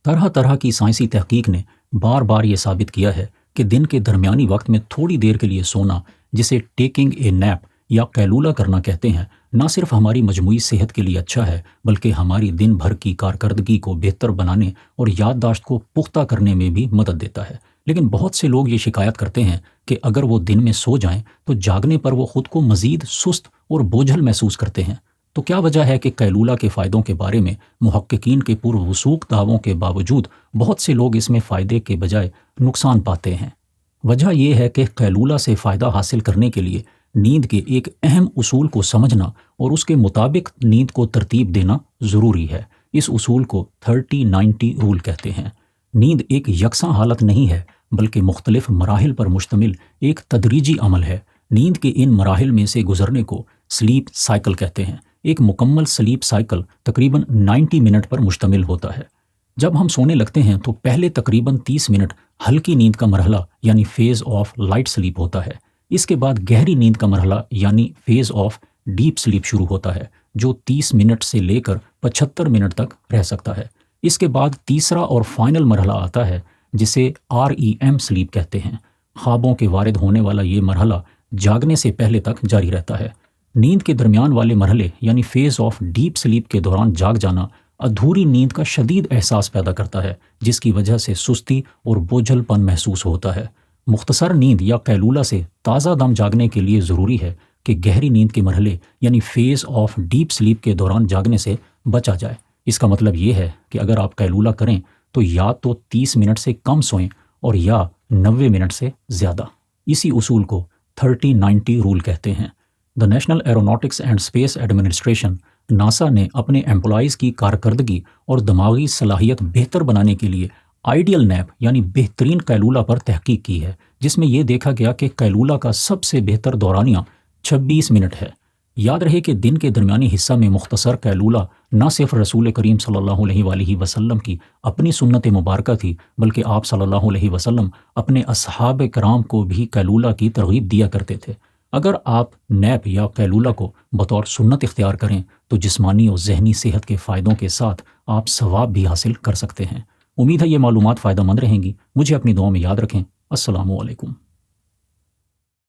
طرح طرح کی سائنسی تحقیق نے بار بار یہ ثابت کیا ہے کہ دن کے درمیانی وقت میں تھوڑی دیر کے لیے سونا، جسے ٹیکنگ اے نیپ یا قیلولہ کرنا کہتے ہیں، نہ صرف ہماری مجموعی صحت کے لیے اچھا ہے بلکہ ہماری دن بھر کی کارکردگی کو بہتر بنانے اور یادداشت کو پختہ کرنے میں بھی مدد دیتا ہے۔ لیکن بہت سے لوگ یہ شکایت کرتے ہیں کہ اگر وہ دن میں سو جائیں تو جاگنے پر وہ خود کو مزید سست اور بوجھل محسوس کرتے ہیں۔ تو کیا وجہ ہے کہ قیلولہ کے فائدوں کے بارے میں محققین کے پروثوق دعووں کے باوجود بہت سے لوگ اس میں فائدے کے بجائے نقصان پاتے ہیں؟ وجہ یہ ہے کہ قیلولہ سے فائدہ حاصل کرنے کے لیے نیند کے ایک اہم اصول کو سمجھنا اور اس کے مطابق نیند کو ترتیب دینا ضروری ہے۔ اس اصول کو 30-90 رول کہتے ہیں۔ نیند ایک یکساں حالت نہیں ہے بلکہ مختلف مراحل پر مشتمل ایک تدریجی عمل ہے۔ نیند کے ان مراحل میں سے گزرنے کو سلیپ سائیکل کہتے ہیں۔ ایک مکمل سلیپ سائیکل تقریباً 90 منٹ پر مشتمل ہوتا ہے۔ جب ہم سونے لگتے ہیں تو پہلے تقریباً 30 منٹ ہلکی نیند کا مرحلہ یعنی فیز آف لائٹ سلیپ ہوتا ہے۔ اس کے بعد گہری نیند کا مرحلہ یعنی فیز آف ڈیپ سلیپ شروع ہوتا ہے، جو 30 منٹ سے لے کر 75 منٹ تک رہ سکتا ہے۔ اس کے بعد تیسرا اور فائنل مرحلہ آتا ہے جسے REM سلیپ کہتے ہیں۔ خوابوں کے وارد ہونے والا یہ مرحلہ جاگنے سے پہلے تک جاری رہتا ہے۔ نیند کے درمیان والے مرحلے یعنی فیز آف ڈیپ سلیپ کے دوران جاگ جانا ادھوری نیند کا شدید احساس پیدا کرتا ہے، جس کی وجہ سے سستی اور بوجھل پن محسوس ہوتا ہے۔ مختصر نیند یا قیلولہ سے تازہ دم جاگنے کے لیے ضروری ہے کہ گہری نیند کے مرحلے یعنی فیز آف ڈیپ سلیپ کے دوران جاگنے سے بچا جائے۔ اس کا مطلب یہ ہے کہ اگر آپ قیلولہ کریں تو یا تو 30 منٹ سے کم سوئیں اور یا 90 منٹ سے زیادہ۔ اسی اصول کو 30-90 رول کہتے ہیں۔ The National Aeronautics and Space Administration NASA نے اپنے امپلائیز کی کارکردگی اور دماغی صلاحیت بہتر بنانے کے لیے آئیڈیل نیپ یعنی بہترین قیلولہ پر تحقیق کی ہے، جس میں یہ دیکھا گیا کہ قیلولہ کا سب سے بہتر دورانیہ 26 منٹ ہے۔ یاد رہے کہ دن کے درمیانی حصہ میں مختصر قیلولہ نہ صرف رسول کریم صلی اللہ علیہ وآلہ وسلم کی اپنی سنت مبارکہ تھی بلکہ آپ صلی اللہ علیہ وسلم اپنے اصحاب کرام کو بھی قیلولہ کی ترغیب دیا کرتے تھے۔ اگر آپ نیپ یا قیلولہ کو بطور سنت اختیار کریں تو جسمانی اور ذہنی صحت کے فائدوں کے ساتھ آپ ثواب بھی حاصل کر سکتے ہیں۔ امید ہے یہ معلومات فائدہ مند رہیں گی۔ مجھے اپنی دعاؤں میں یاد رکھیں۔ السلام علیکم۔